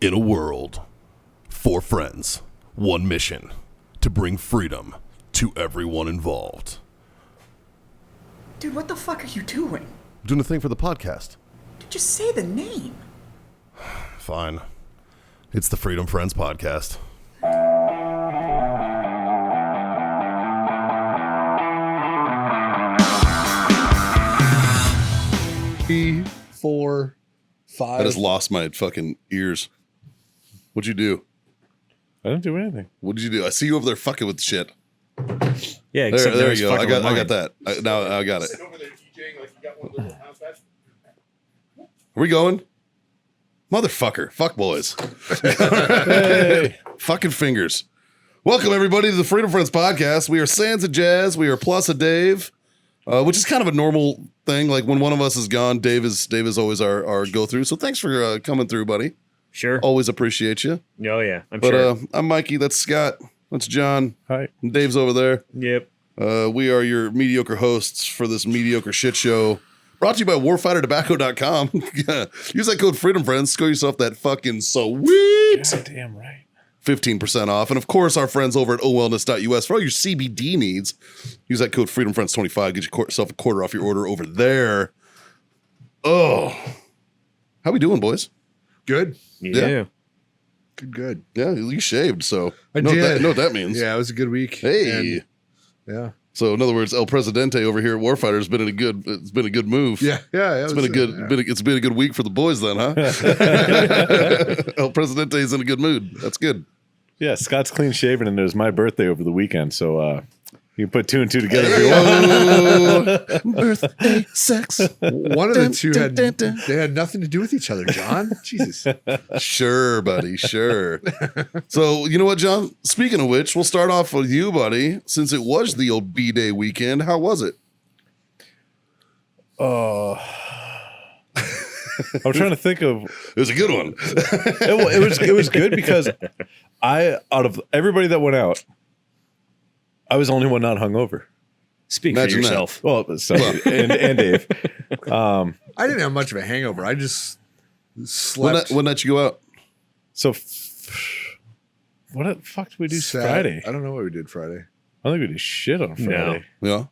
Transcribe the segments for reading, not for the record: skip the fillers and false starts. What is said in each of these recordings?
In a world, 4 friends, 1 mission, to bring freedom to everyone involved. Dude, what the fuck are you doing? I'm doing a thing for the podcast. Dude, just say the name. Fine. It's the Freedom Friends Podcast. Three, 4, 5. I just lost my fucking ears. What'd you do? I didn't do anything. What did you do? I see you over there fucking with shit. Yeah, There you go. I got that. Now I got it. Are we going? Motherfucker. Fuck boys. Hey. Fucking fingers. Welcome everybody to the Freedom Friends Podcast. We are Sans and Jazz. We are plus a Dave, which is kind of a normal thing. Like when one of us is gone, Dave is always our go through. So thanks for coming through, buddy. Sure. Always appreciate you. Oh, yeah. I'm But sure. I'm Mikey. That's Scott. That's John. Hi. And Dave's over there. Yep. We are your mediocre hosts for this mediocre shit show. Brought to you by warfightertobacco.com. Use that code Freedom Friends. Score yourself that fucking sweet God damn right. 15% off. And of course, our friends over at owellness.us for all your CBD needs. Use that code Freedom Friends 25. Get yourself a quarter off your order over there. Oh, how we doing, boys? Good. Yeah. Good. Yeah, you shaved, so I know did. know what that means. Yeah, it was a good week. Hey. And, yeah. So in other words, El Presidente over here at Warfighter has been it's been a good move. Yeah. It's been a good it's been a good week for the boys then, huh? El Presidente is in a good mood. That's good. Yeah, Scott's clean shaven, and it was my birthday over the weekend, so you can put 2 and 2 together if you want. Birthday sex. One of the two they had nothing to do with each other, John. Jesus. Sure, buddy. Sure. So you know what, John? Speaking of which, we'll start off with you, buddy. Since it was the old B-Day weekend, how was it? I'm trying to think of. It was a good one. It was good because out of everybody that went out, I was the only one not hungover. Speak Imagine for that. yourself. Well, so, and Dave. I didn't have much of a hangover. I just slept. When did you go out? So, what the fuck did we do Friday? I don't know what we did Friday. I don't think we did shit on Friday. Yeah.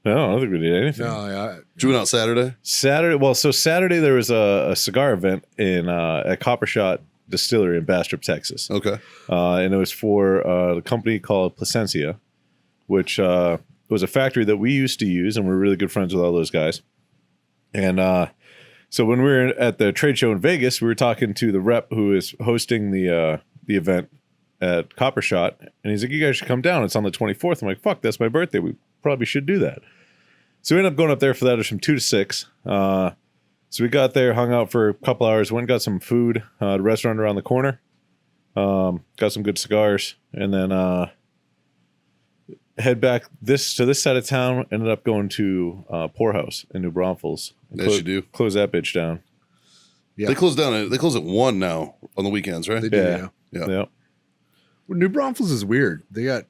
No, I don't think we did anything. No, yeah. Did you went out Saturday? Saturday. Well, so Saturday there was a cigar event in at Coppershot Distillery in Bastrop, Texas. Okay. And it was for a company called Placencia, which was a factory that we used to use, and we're really good friends with all those guys. And so when we were at the trade show in Vegas, we were talking to the rep who is hosting the event at Coppershot, and he's like, "You guys should come down. It's on the 24th." I'm like, "Fuck, that's my birthday. We probably should do that." So we ended up going up there for that. It was from 2 to 6. So we got there, hung out for a couple hours, went and got some food at a restaurant around the corner. Got some good cigars, and then head back to this side of town. Ended up going to Poorhouse in New Braunfels. Yes, you do. Close that bitch down. Yeah. They close down. They close at 1 now on the weekends, right? They do, Yeah. Yeah. Yeah. Well, New Braunfels is weird. They got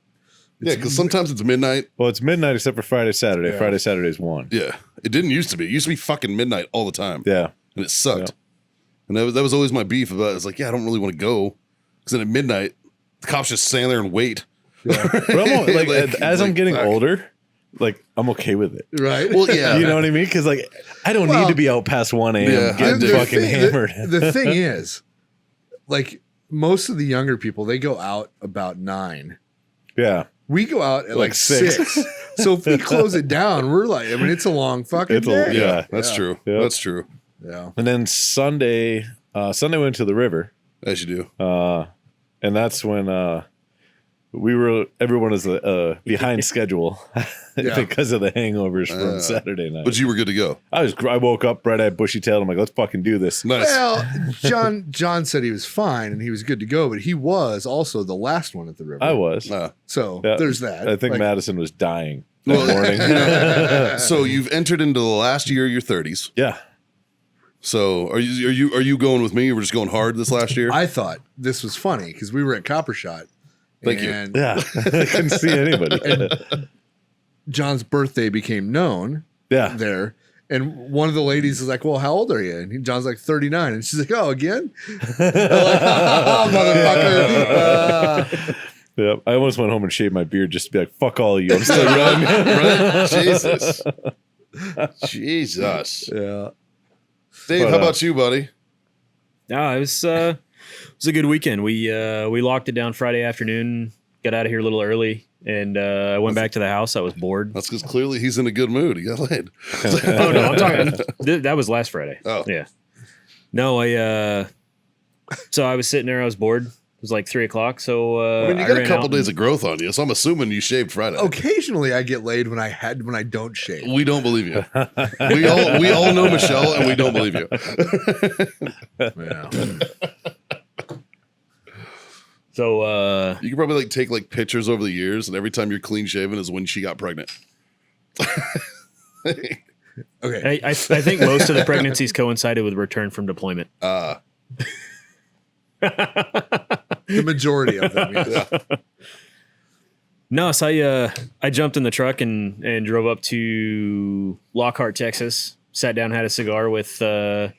Yeah, because sometimes it's midnight. Well, it's midnight except for Friday, Saturday. Yeah. Friday, Saturday's 1. Yeah. It didn't used to be. It used to be fucking midnight all the time. Yeah. And it sucked. Yeah. And that was always my beef about it. It's like, yeah, I don't really want to go. Because then at midnight, the cops just stand there and wait. But I'm, like, as I'm getting fuck. older, like, I'm okay with it. right. Well, yeah. You know what I mean? Because, like, I don't Well, need to be out past 1 a.m. Yeah, getting The fucking hammered. The thing is, like most of the younger people, they go out about 9. Yeah. We go out at Like like 6. 6. So if we close it down, we're like, I mean, it's a long fucking It's a- day. yeah. That's true. Yeah. That's true. Yeah. And then Sunday we went to the river. As you do. And that's when everyone was behind schedule Yeah. because of the hangovers from Saturday night. But you were good to go. I woke up bright-eyed, bushy-tailed. I'm like, let's fucking do this. Nice. Well, John said he was fine and he was good to go, but he was also the last one at the river. I was. So Yeah. there's that. I think Like, Madison was dying that morning. So you've entered into the last year of your 30s. Yeah. So are you going with me? You were just going hard this last year? I thought this was funny because we were at Coppershot. Thank you. and Yeah. I couldn't see anybody. John's birthday became known Yeah. there. And one of the ladies is like, well, how old are you? And John's like 39. And she's like, oh, again? They're like, motherfucker. Yep. I almost went home and shaved my beard just to be like, fuck all of you. I'm still young. Right? Jesus. Jesus. Yeah. Dave, But, how about you, buddy? No, it was a good weekend. We locked it down Friday afternoon, got out of here a little early, and I went back to the house. I was bored. That's because clearly he's in a good mood. He got laid. Oh no, I'm talking. That was last Friday. Oh. Yeah. No, so I was sitting there. I was bored. It was like 3:00. So I mean, you got a ran couple out days of growth on you, so I'm assuming you shaved Friday. Occasionally I get laid when I don't shave. We don't believe you. we all know Michelle, and we don't believe you. Yeah. So You can probably like take like pictures over the years, and every time you're clean shaven is when she got pregnant. Okay. I think most of the pregnancies coincided with return from deployment. The majority of them. Yes. No, so I jumped in the truck and drove up to Lockhart, Texas. Sat down, had a cigar with at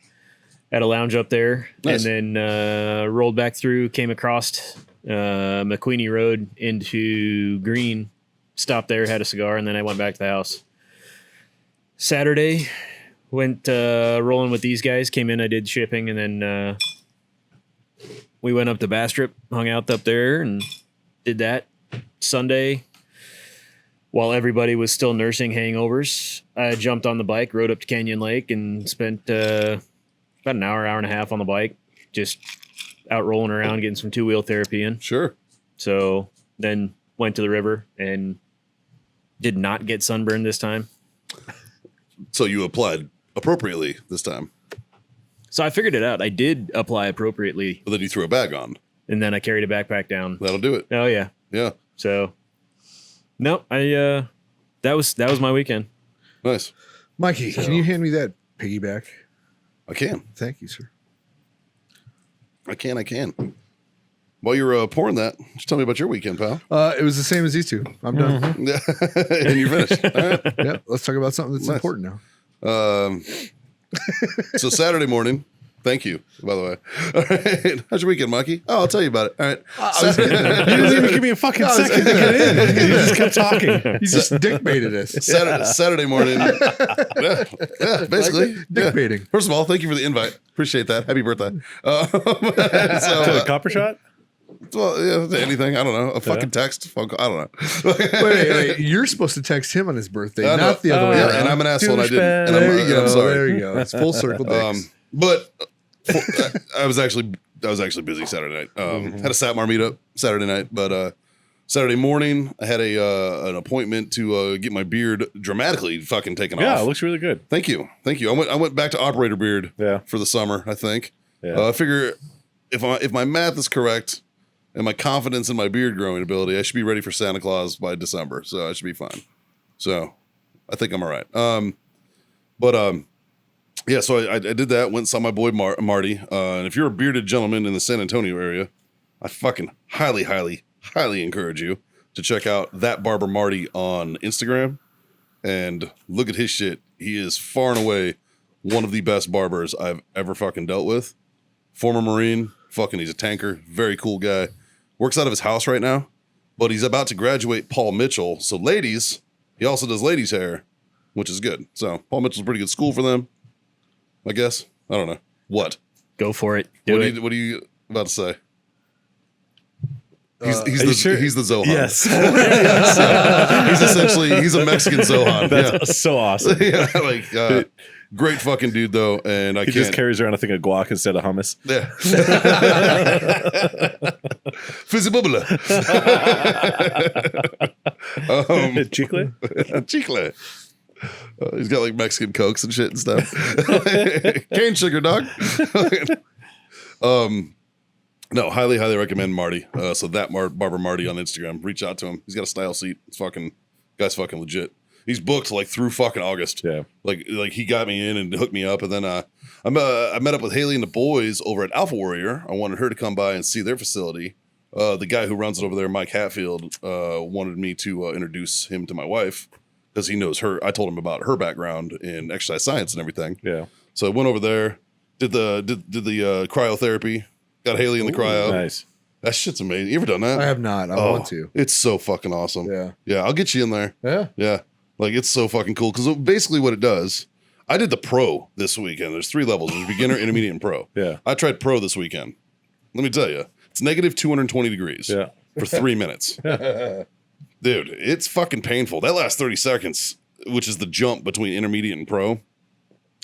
a lounge up there, Nice. and then rolled back through. Came across McQueenie Road into Green. Stopped there, had a cigar, and then I went back to the house. Saturday, went rolling with these guys. Came in, I did shipping, and then we went up to Bastrop, hung out up there, and did that. Sunday, while everybody was still nursing hangovers, I jumped on the bike, rode up to Canyon Lake, and spent about an hour and a half on the bike, just out rolling around, getting some two-wheel therapy in. Sure. So then went to the river and did not get sunburned this time. So you applied appropriately this time, So I figured it out. I did apply appropriately, but then you threw a bag on. and then I carried a backpack down. That'll do it. Oh yeah. Yeah. So no, that was my weekend. Nice. Mikey, can you hand me that piggyback? I can. Thank you, sir. I can. While you're pouring that, just tell me about your weekend, pal. It was the same as these two. I'm done. And you're finished. All right. Yeah, let's talk about something that's Nice. important now. So Saturday morning, thank you, by the way. All right. How's your weekend, Mikey? Oh, I'll tell you about it. All right. You didn't even give me a fucking second to get in. You just kept talking. You just dick baited us. Saturday morning. Yeah, basically. Dick Yeah. baiting. First of all, thank you for the invite. Appreciate that. Happy birthday. To the copper shot? Well, yeah, anything. I don't know. A fucking text. Phone call. I don't know. Wait. You're supposed to text him on his birthday, I know. not the other way Yeah, around. and I'm an asshole and I didn't. And There you go. I'm sorry. There you go. It's full circle dicks. But I was actually busy Saturday night. Had a Satmar meetup Saturday night, but Saturday morning I had an appointment to get my beard dramatically fucking taken Yeah, off. it looks really good. Thank you. I went back to operator beard Yeah. for the summer. I think. Yeah. I figure if my math is correct and my confidence in my beard growing ability, I should be ready for Santa Claus by December. So I should be fine. So I think I'm all right. Yeah, so I did that. Went and saw my boy Marty. And if you're a bearded gentleman in the San Antonio area, I fucking highly, highly, highly encourage you to check out that Barber Marty on Instagram and look at his shit. He is far and away one of the best barbers I've ever fucking dealt with. Former Marine, fucking he's a tanker, very cool guy. Works out of his house right now, but he's about to graduate Paul Mitchell. So ladies, he also does ladies' hair, which is good. So Paul Mitchell's a pretty good school for them, I guess. I don't know. What? Go for it. Do it. What are you about to say? He's Are you sure? he's the Zohan. Yes. He's a Mexican Zohan. That's so awesome. Yeah, like great fucking dude though, and I He can't. just carries around a thing of guac instead of hummus. Yeah. Fizzy bubbler. Chicle? Chicle. He's got like Mexican Cokes and shit and stuff. Cane sugar, dog. No, highly, highly recommend Marty. So that Barber Marty on Instagram. Reach out to him. He's got a style seat. It's fucking guy's fucking legit. He's booked like through fucking August. Yeah. Like he got me in and hooked me up, and then I met up with Haley and the boys over at Alpha Warrior. I wanted her to come by and see their facility. The guy who runs it over there, Mike Hatfield, wanted me to introduce him to my wife because he knows her. I told him about her background in exercise science and everything. Yeah. So I went over there, did the cryotherapy, got Haley in the cryo. Nice. That shit's amazing. You ever done that? I have not. I want to. It's so fucking awesome. Yeah. Yeah, I'll get you in there. Yeah. Yeah. Like it's so fucking cool. Because basically what it does, I did the pro this weekend. There's 3 levels. There's beginner, intermediate, and pro. Yeah. I tried pro this weekend. Let me tell you, it's negative 220 degrees Yeah. for 3 minutes. Dude, it's fucking painful. That last 30 seconds, which is the jump between intermediate and pro.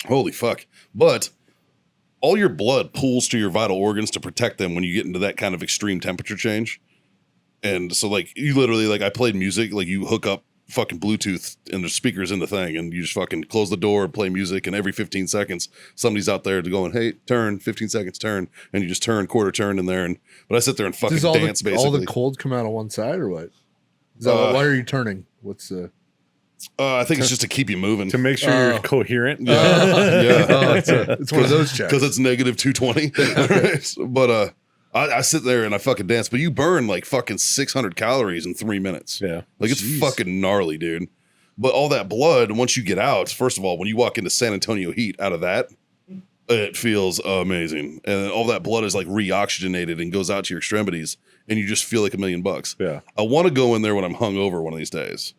Holy fuck. But all your blood pools to your vital organs to protect them when you get into that kind of extreme temperature change. And so, like, you literally, like, I played music, like, you hook up fucking Bluetooth and there's speakers in the thing, and you just fucking close the door and play music, and every 15 seconds, somebody's out there going, hey, turn, 15 seconds, turn, and you just turn, quarter turn in there. But I sit there and fucking Does all dance, the, basically. all the cold come out on one side or what? Is that, why are you turning? What's the... I think it's just to keep you moving. To make sure you're coherent. Yeah. Oh, it's one of those checks. Because it's negative 220. But I sit there and I fucking dance, but you burn like fucking 600 calories in 3 minutes. Yeah. Like it's Jeez. fucking gnarly, dude. But all that blood, once you get out, first of all, when you walk into San Antonio heat out of that, it feels amazing. And all that blood is like re-oxygenated and goes out to your extremities, and you just feel like $1,000,000. Yeah. I want to go in there when I'm hungover one of these days.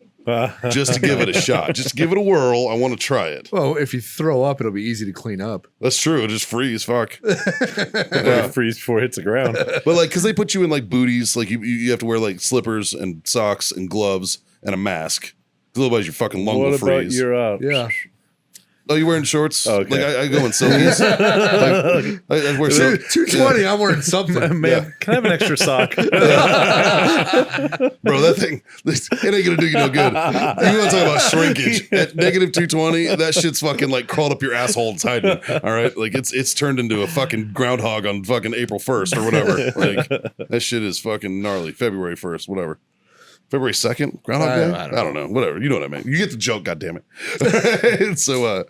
Just to give it a shot. Just give it a whirl. I want to try it. Well, if you throw up, it'll be easy to clean up. That's true. It'll just freeze. Fuck. Yeah. Freeze before it hits the ground. But like, because they put you in like booties, like you have to wear like slippers and socks and gloves and a mask. 'Cause otherwise your fucking lung will What about freeze. your Yeah. Oh, you wearing shorts? Okay. Like I go in silkies. I wear silk. 220, I'm wearing something. Man, can I have an extra sock? Bro, that thing, it ain't gonna do you no good. You want to talk about shrinkage at negative 220? That shit's fucking like crawled up your asshole and hiding. All right, like it's turned into a fucking groundhog on fucking April 1st or whatever. Like that shit is fucking gnarly. February 1st, whatever. February 2nd, Groundhog Day. I I don't don't know. Whatever. You know what I mean. You get the joke. God damn it. So,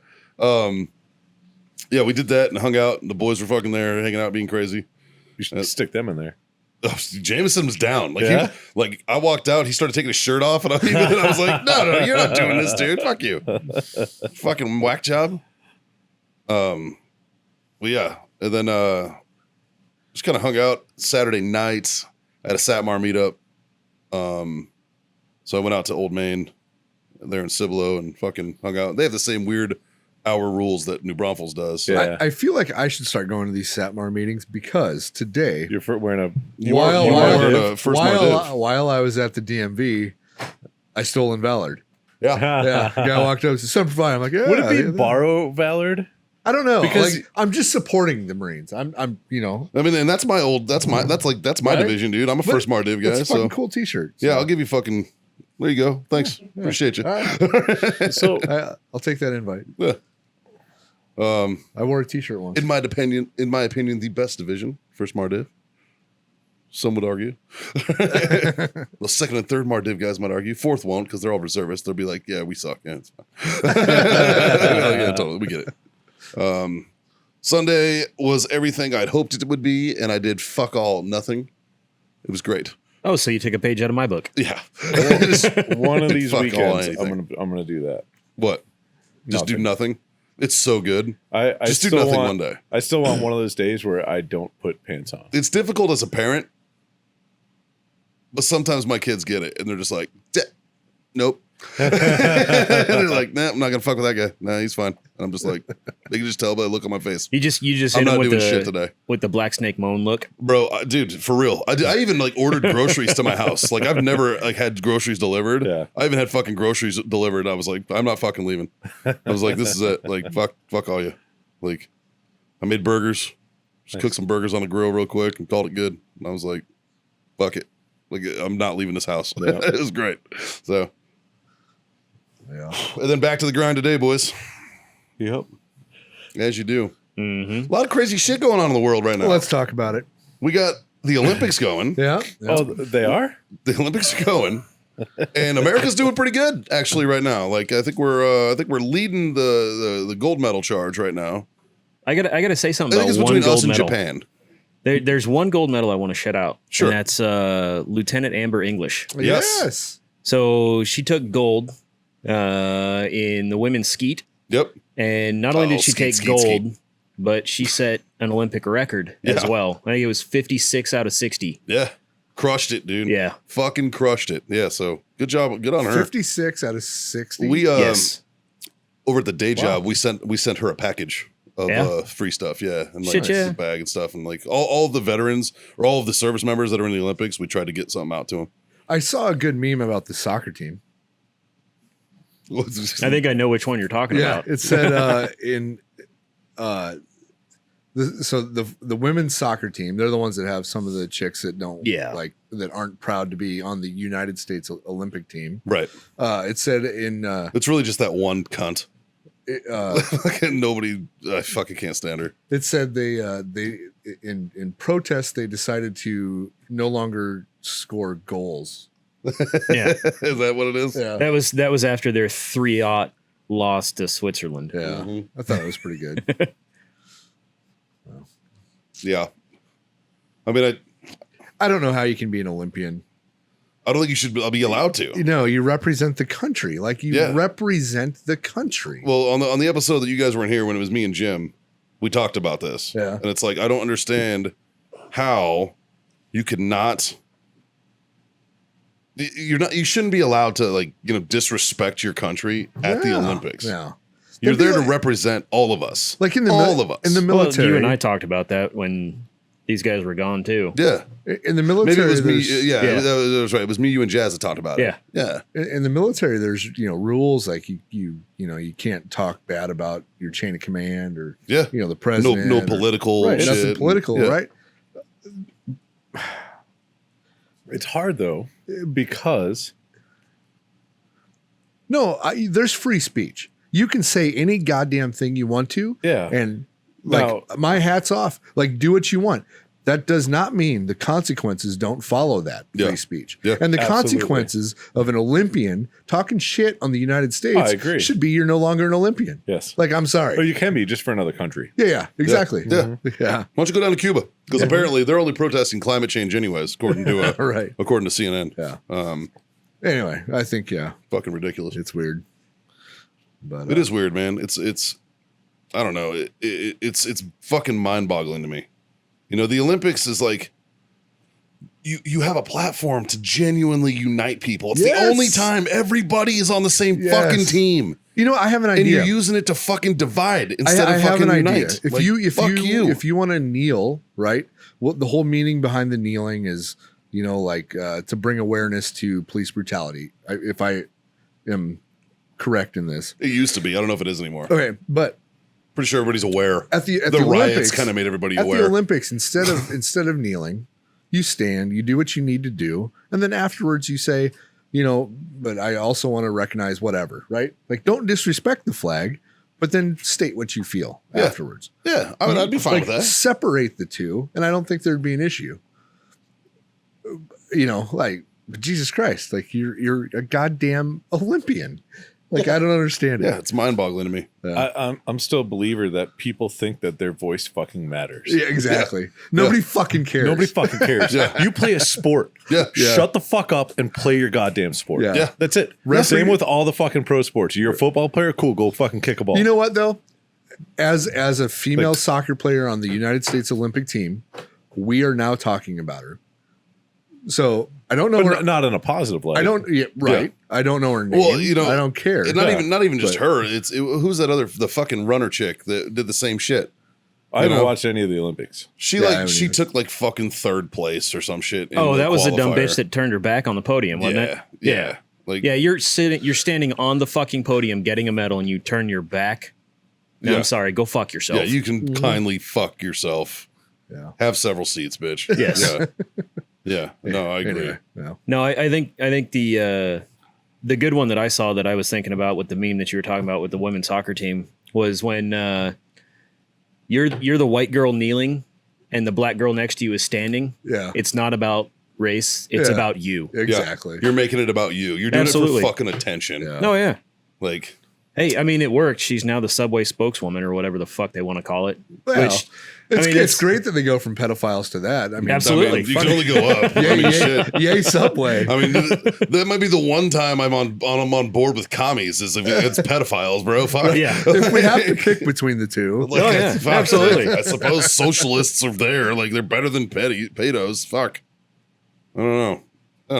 yeah, we did that and hung out. And the boys were fucking there, hanging out, being crazy. You should stick them in there. Oh, Jameson was down. Like, Yeah? like I walked out, he started taking his shirt off, and I was like, "No, you're not doing this, dude. Fuck you, fucking whack job." Well, yeah, and then just kind of hung out Saturday night at a Satmar meetup. So I went out to Old Main there in Cibolo and fucking hung out. They have the same weird hour rules that New Braunfels does. So Yeah. I feel like I should start going to these Satmar meetings because today, You're wearing a. you are wearing a first Mardiv. while I was at the DMV, I stole Invalid. Yeah. Yeah, the guy walked up and said, "Semper Fi." I'm like, yeah. Would it be yeah. borrow Ballard? I don't know. Because- Like, I'm just supporting the Marines. I'm, you know. I mean, and that's my Right? division, dude. I'm a But first Mardiv guy. It's a So fucking cool T-shirt. yeah, I'll give you fucking. There you go. Thanks. Appreciate you. All right. So I'll take that invite. Yeah. I wore a T-shirt once. In my opinion, the best division, first Mardiv. Some would argue. The second and third Mardiv guys might argue. Fourth won't because they're all reservists. They'll be like, "Yeah, we suck. Yeah, it's fine." Yeah, totally. We get it. Sunday was everything I'd hoped it would be, and I did fuck all nothing. It was great. Oh, so you took a page out of my book. Yeah. one of these Fuck all weekends, anything. I'm gonna do that. What? Just do nothing. It's so good. I Just do still nothing want- one day. I still want one of those days where I don't put pants on. It's difficult as a parent, but sometimes my kids get it and they're just like, nope. And they're like, nah, I'm not gonna fuck with that guy. Nah, he's fine. And I'm just like, they can just tell by the look on my face. You just I'm hit him not with doing the shit today. with the black snake moan look. Bro, dude, for real. I even like ordered groceries to my house. Like I've never like had groceries delivered. Yeah. I even had fucking groceries delivered. I was like, I'm not fucking leaving. I was like, this is it. Like fuck all you. Like I made burgers. Just cooked some burgers on a grill real quick and called it good. And I was like, fuck it. Like I'm not leaving this house. Yeah. It was great. So Yeah. and then back to the grind today, boys. Yep. As you do. Mm-hmm. A lot of crazy shit going on in the world right now. Well, let's talk about it. We got the Olympics going. Yeah. Oh, they are. The Olympics are going, and America's doing pretty good actually right now. Like I think we're leading the gold medal charge right now. I gotta say I something think about it's one between gold us and medal. Japan. There's one gold medal I want to shout out. Sure. And that's Lieutenant Amber English. Yes. So she took gold in the women's skeet. Yep. And not only Oh, did she skeet, take skeet, gold, skeet. but she set an Olympic record as Yeah. well. I think it was 56 out of 60. Yeah. Crushed it, dude. Yeah. Fucking crushed it. Yeah. So good job. Good on her. 56 out of 60. We Yes. over at the day job, we sent her a package of Yeah. free stuff. Yeah. And like Shit, yeah. a bag and stuff. And like all of the veterans or all of the service members that are in the Olympics, we tried to get something out to them. I saw a good meme about the soccer team. I think I know which one you're talking Yeah, about. it said the women's soccer team, they're the ones that have some of the chicks that don't Yeah. like that aren't proud to be on the United States Olympic team. Right. It said in It's really just that one cunt. Nobody, I fucking can't stand her. it said they in protest they decided to no longer score goals. Yeah. Is that what it is? Yeah. That was after their 3-0 loss to Switzerland. Yeah. Mhm. I thought it was pretty good. Yeah. I mean, I don't know how you can be an Olympian. I don't think you should be allowed to. You know, you represent the country. Like you Yeah. represent the country. Well, on the episode that you guys weren't here when it was me and Jim, we talked about this. Yeah. And it's like I don't understand how you could not. You shouldn't be allowed to like disrespect your country at the Yeah. Olympics. Yeah. You're It'd be there to like- represent all of us. Like in the all of us. in the Well, military. you and I talked about that when these guys were gone too. Yeah. In the military, Maybe it was me. there's- Yeah, Yeah. that was right. It was me, you, and Jazz that talked about Yeah. it. Yeah. In the military, there's rules like you can't talk bad about your chain of command or Yeah. the president. No or- political right, shit. nothing political, Yeah. right? It's hard though because No, there's free speech. You can say any goddamn thing you want to. Yeah. And like Now- my hat's off. Like do what you want. That does not mean the consequences don't follow that free Yeah. speech. Yeah. And the Absolutely. consequences of an Olympian talking shit on the United States I agree. should be you're no longer an Olympian. yes, Like I'm or sorry. you can be just for another country. Yeah, exactly. Yeah. Yeah. Why don't you go down to Cuba? Because apparently they're only protesting climate change anyways, according to Right. according to CNN. Yeah. Anyway, I think Fucking ridiculous. it's weird. But It is weird, man. It's I don't know. It's fucking mind boggling to me. The Olympics is like you have a platform to genuinely unite people. It's Yes. the only time everybody is on the same Yes. fucking team. I have an And idea. you're using it to fucking divide instead I of have fucking an idea. unite. If Like, if you want to kneel, right? Well, the whole meaning behind the kneeling is, to bring awareness to police brutality. If I am correct in this, It used to be. I don't know if it is anymore. okay. But Pretty sure everybody's aware. at the the riots Olympics, kind of made everybody at aware. the Olympics, instead of kneeling, you stand, you do what you need to do, and then afterwards you say, but I also want to recognize whatever, right? Like, don't disrespect the flag, but then state what you feel Yeah. afterwards. Yeah, I'd be fine Like, with that. separate the two, and I don't think there'd be an issue. Like Jesus Christ, like you're a goddamn Olympian. Like I don't understand Yeah, it. it's mind boggling to me. I'm still a believer that people think that their voice fucking matters. Yeah, exactly. Nobody fucking cares. Nobody fucking cares. Yeah. You play a sport. Yeah. Shut the fuck up and play your goddamn sport. Yeah. Yeah. That's it. Referee- Same with all the fucking pro sports. You're a football player? Cool. Go fucking kick a ball. You know what though? As a female Like- soccer player on the United States Olympic team, we are now talking about her. So I don't know but her. not in a positive light. I don't. Yeah, right. I don't know her name. Well, I don't care. It's not even just But- her. Who's that the fucking runner chick that did the same shit. I haven't know? watched any of the Olympics. She Yeah, I haven't either. took like fucking third place or some shit. in Oh, the that was the dumb qualifier. bitch that turned her back on the podium, wasn't it? Yeah. Like Yeah, you're standing on the fucking podium getting a medal and you turn your back. No, Yeah. I'm sorry, go fuck yourself. yeah, you can kindly fuck yourself. Yeah. Have several seats, bitch. Yes. Yeah. Yeah. No, I agree. Anyway, no. No, I think the good one that I saw that I was thinking about with the meme that you were talking about with the women's soccer team was when you're the white girl kneeling and the black girl next to you is standing. Yeah. It's not about race, it's Yeah. about you. Yeah. Exactly. You're making it about you. You're doing Absolutely. it for fucking attention. Yeah. No, yeah. Like Hey, I mean, it worked. She's now the Subway spokeswoman or whatever the fuck they want to call it. Well, Which, I mean, it's great that they go from pedophiles to that. I mean, Absolutely. I mean, you can only go up. I mean, shit. Yay, Subway. I mean, that might be the one time I'm on board with commies is if it's pedophiles, bro. Fuck. Yeah. If we have to pick between the two, Like, Oh, yeah, fuck. absolutely. I suppose socialists are there. Like, they're better than pedos. Fuck. I don't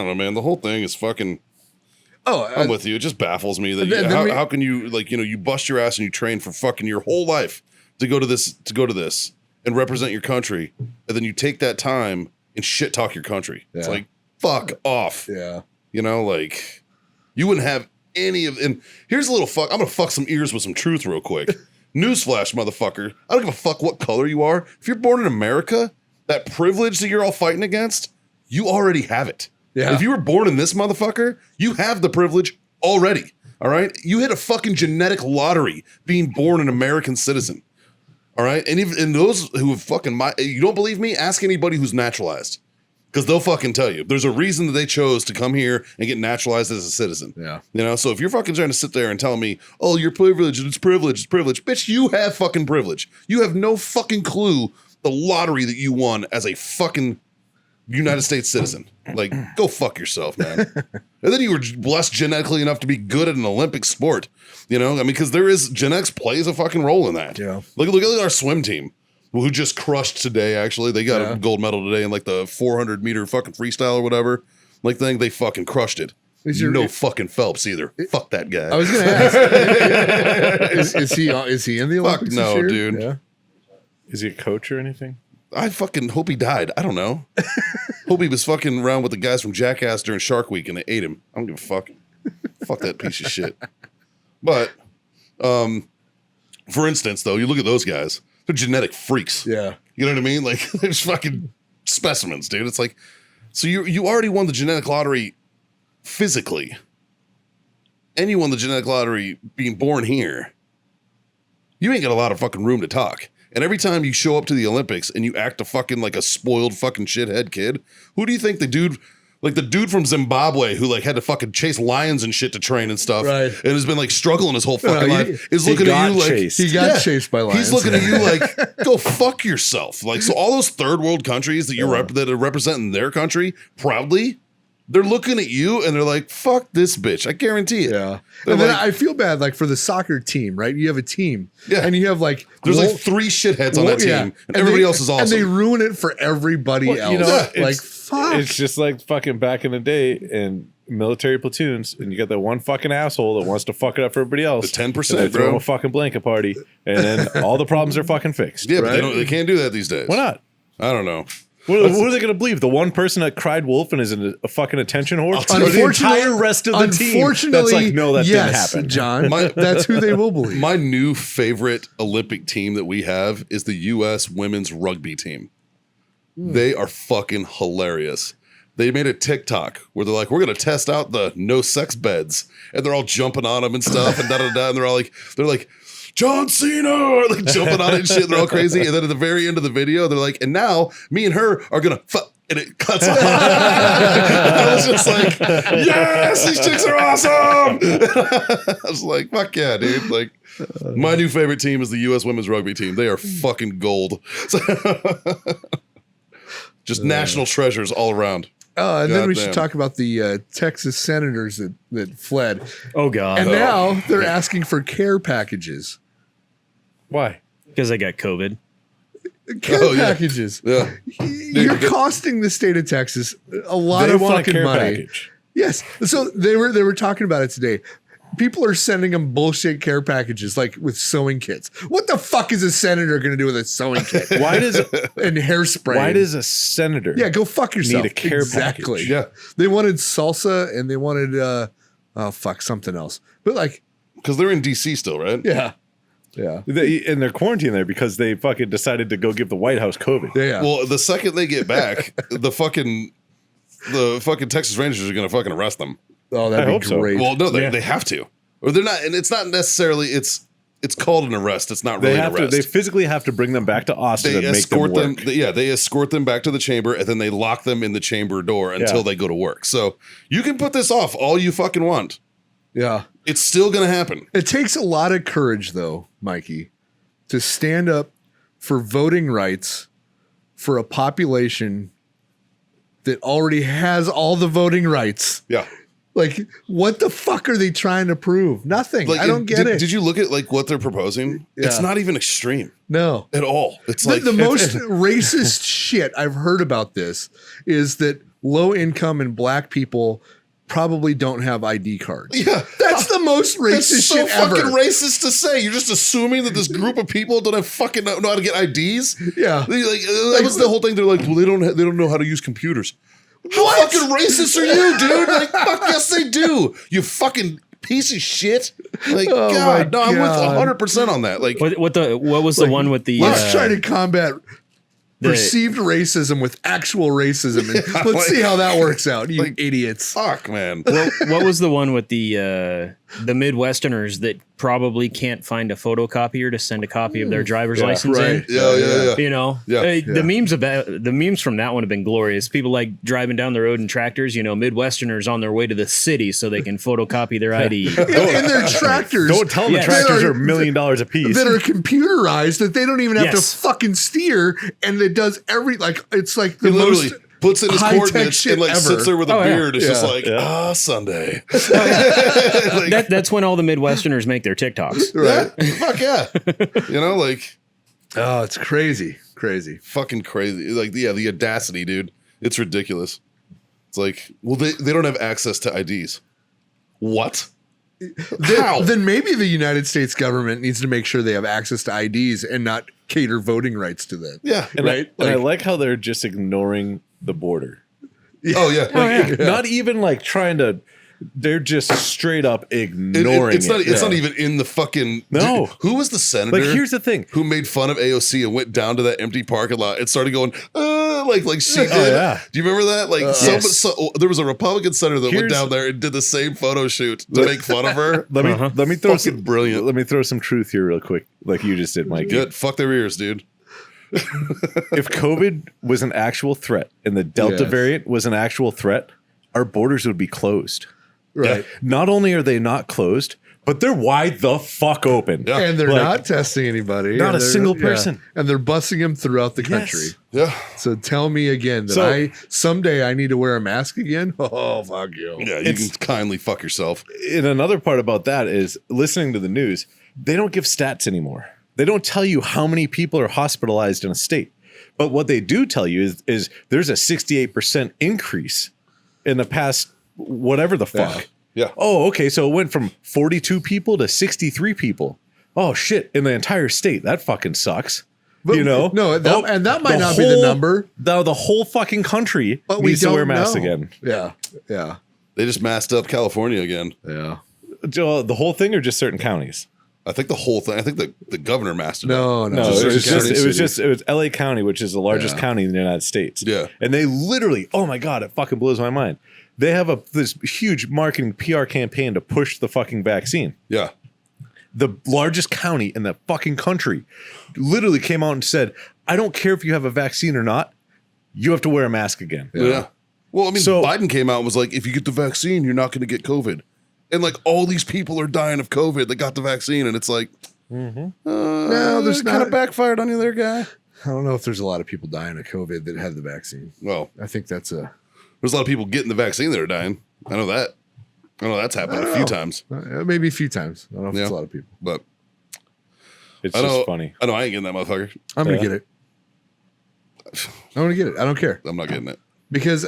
know, man. The whole thing is fucking. I'm with you. It just baffles me that how can you, like, you bust your ass and you train for fucking your whole life to go to this and represent your country, and then you take that time and shit talk your country. It's Yeah. like, fuck off. yeah. Like, you wouldn't have any of. And here's a little fuck. I'm gonna fuck some ears with some truth real quick. Newsflash, motherfucker. I don't give a fuck what color you are. If you're born in America, that privilege that you're all fighting against, you already have it. Yeah. If you were born in this motherfucker, you have the privilege already. All right. You hit a fucking genetic lottery being born an American citizen. All right. And those who have fucking you don't believe me? Ask anybody who's naturalized. Because they'll fucking tell you. There's a reason that they chose to come here and get naturalized as a citizen. Yeah. So if you're fucking trying to sit there and tell me, oh, you're privileged, it's privilege, bitch, you have fucking privilege. You have no fucking clue the lottery that you won as a fucking United States citizen. Like, go fuck yourself, man. And then you were blessed genetically enough to be good at an Olympic sport. I mean, because genetics plays a fucking role in that. Yeah. Look at our swim team, who just crushed today, actually. They got a gold medal today in like the 400 meter fucking freestyle or whatever. Like thing, they fucking crushed it. No fucking Phelps either. Fuck that guy. I was going to ask, is he in the Fuck Olympics no, this year? dude. Yeah. Is he a coach or anything? I fucking hope he died. I don't know. Hope he was fucking around with the guys from Jackass during Shark Week and they ate him. I don't give a fuck. Fuck that piece of shit. But, for instance, though, you look at those guys, they're genetic freaks. Yeah. You know what I mean? Like, they're just fucking specimens, dude. It's like, so you already won the genetic lottery physically. And you won the genetic lottery being born here. You ain't got a lot of fucking room to talk. And every time you show up to the Olympics and you act a fucking like a spoiled fucking shithead kid, who do you think the dude from Zimbabwe who like had to fucking chase lions and shit to train and stuff, Right. and has been like struggling his whole fucking No, life, is looking at you like He got chased by lions. he's looking at you like, go fuck yourself. Like, so all those third world countries that that are representing their country proudly, they're looking at you and they're like, fuck this bitch. I guarantee it. Yeah. They're And then like- I feel bad, like for the soccer team, right? You have a team. Yeah. And you have like, There's Wol- like 3 shitheads on that team, yeah. and everybody they- else is awesome. And they ruin it for everybody Well, else. you know, like, it's- fuck. It's just like fucking back in the day in military platoons, and you got that one fucking asshole that wants to fuck it up for everybody else. The 10%, and they throw bro. him a fucking blanket party, and then all the problems are fucking fixed. yeah, but right? they can't do that these days. Why not? I don't know. What are they going to believe? The one person that cried wolf and is a fucking attention whore? tell you- Or the entire rest of the team Unfortunately, that's like, no, that yes, didn't happen. John. That's who they will believe. My new favorite Olympic team that we have is the U.S. women's rugby team. They are fucking hilarious. They made a TikTok where they're like, we're going to test out the no sex beds. And they're all jumping on them and stuff and da-da-da. And they're like, John Cena, like jumping on it and shit. They're all crazy. And then at the very end of the video, they're like, and now me and her are going to fuck. And it cuts off. I was just like, yes, these chicks are awesome. I was like, fuck yeah, dude. Like, my new favorite team is the U.S. women's rugby team. They are fucking gold. Just national treasures all around. And then we should Goddamn. talk about the Texas senators that fled. Oh God. And now they're asking for care packages. Why? Because they got COVID. Care Oh, yeah. packages. Yeah. You're costing the state of Texas a lot They of want a fucking care money. package. Yes. So they were talking about it today. People are sending them bullshit care packages like with sewing kits. What the fuck is a senator going to do with a sewing kit Why does and hairspray? why does a senator? Yeah, go fuck yourself. Need a care exactly. package. Yeah. They wanted salsa and they wanted something else. But like, Because they're in D.C. still, right? yeah. And they're quarantined there because they fucking decided to go give the White House COVID. Yeah. Well, the second they get back, the fucking Texas Rangers are going to fucking arrest them. Oh, that'd I be hope so. great. Well, no, Yeah. they have to. Or they're not, and it's not necessarily, it's called an arrest. It's not They really have an to. arrest. They physically have to bring them back to Austin They and make them escort them, work. they escort them back to the chamber and then they lock them in the chamber door until Yeah. they go to work. So you can put this off all you fucking want. yeah. It's still going to happen. It takes a lot of courage, though, Mikey, to stand up for voting rights for a population that already has all the voting rights. Yeah. Like, what the fuck are they trying to prove? Nothing. Like, I don't get it. Did you look at like what they're proposing? Yeah. It's not even extreme No. at all. It's The, like the most racist shit I've heard about this is that low income and black people probably don't have ID cards. Yeah. That's the most racist That's so shit ever. fucking racist to say. You're just assuming that this group of people don't have fucking know how to get IDs. Yeah. That was the whole thing. They're like, well, they don't know how to use computers. How fucking racist are you, dude? Like, fuck yes, they do. You fucking piece of shit. Like, Oh God, my no, I'm God. with 100% on that. Like, What was the one with the? Let's try to combat the- perceived racism with actual racism, and let's see how that works out. You idiots! fuck, man. what was the one with the Midwesterners that probably can't find a photocopier to send a copy of their driver's license right. in? Yeah. You know, Yeah. the memes from that one have been glorious. People like driving down the road in tractors. You know, Midwesterners on their way to the city so they can photocopy their ID. In their tractors, Don't tell them Yes. the tractors That are $1 million a piece. that are computerized that they don't even have Yes. to fucking steer, and it does it's like the He literally most puts in his high-tech coordinates shit and like ever. sits there with a Oh, yeah. beard. It's just Yeah. like, Sunday. That's when all the Midwesterners make their TikToks. right. Yeah, fuck yeah. You know, like Oh, it's crazy. fucking crazy. Like, yeah, the audacity, dude. It's ridiculous. It's like, well, they don't have access to IDs. What? How? Then maybe the United States government needs to make sure they have access to IDs and not cater voting rights to them. Yeah. and, right? I Like- like how they're just ignoring the border. Oh, yeah. Like, not even like trying to. They're just straight up ignoring It's not. it. It's not even in the fucking. No. Dude, who was the senator? Like, here's the thing. Who made fun of AOC and went down to that empty parking lot and started going, like she did. yeah. Do you remember that? Like, Yes. there was a Republican senator that went Here's- down there and did the same photo shoot to make fun of her. Let me throw Fucking some brilliant. Let me throw some truth here real quick, like you just did, Mike. Good. Fuck their ears, dude. If COVID was an actual threat and the Delta Yes. variant was an actual threat, our borders would be closed. Right. Not only are they not closed, but they're wide the fuck open. Yeah. And they're Like, not testing anybody. not and a they're- single person. And they're busing them throughout the Yes. country. Yeah. So tell me again that So- someday I need to wear a mask again. Oh, fuck you. Yeah. You can kindly fuck yourself. And another part about that is listening to the news, they don't give stats anymore. They don't tell you how many people are hospitalized in a state. But what they do tell you is there's a 68% increase in the past whatever the fuck. Yeah. Oh, okay. So it went from 42 people to 63 people. Oh shit! In the entire state, that fucking sucks. But you know, no, and that might not be the number. The whole fucking country But we needs to don't wear masks know. again. Yeah. Yeah. They just masked up California again. Yeah. The whole thing, or just certain counties? I think the whole thing. I think the governor mastered No, it. no. No, Just it was certain just cities. it was LA County, which is the largest Yeah. county in the United States. Yeah. And they literally, oh my God, it fucking blows my mind. They have this huge marketing PR campaign to push the fucking vaccine. Yeah. The largest county in the fucking country literally came out and said, I don't care if you have a vaccine or not, you have to wear a mask again. Yeah. Well, I mean, So- Biden came out and was like, if you get the vaccine, you're not going to get COVID. And like all these people are dying of COVID that got the vaccine. And it's like, No, there's kind not. of backfired on you there, guy. I don't know if there's a lot of people dying of COVID that had the vaccine. Well, I think that's a there's a lot of people getting the vaccine that are dying. I know that. I know that's happened a few times. maybe a few times. I don't know if it's a Yeah. lot of people. But It's I know, just funny. I know I ain't getting that motherfucker. I'm gonna Yeah. get it. I'm gonna get it. I don't care I'm not getting it. because